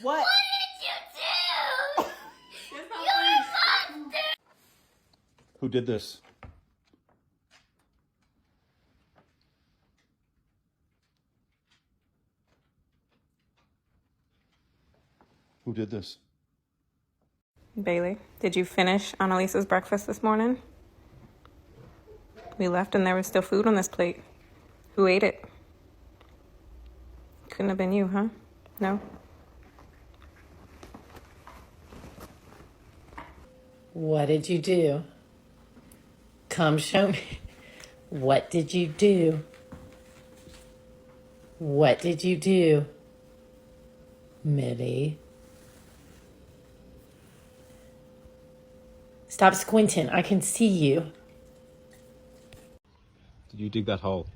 What? What did you do? It's not You're a funny. monster! Who did this? Who did this? Bailey, did you finish Annalisa's breakfast this morning? We left and there was still food on this plate. Who ate it? Couldn't have been you, huh? No? What did you do? Come show me. What did you do? What did you do? Millie. Stop squinting. I can see you. Did you dig that hole?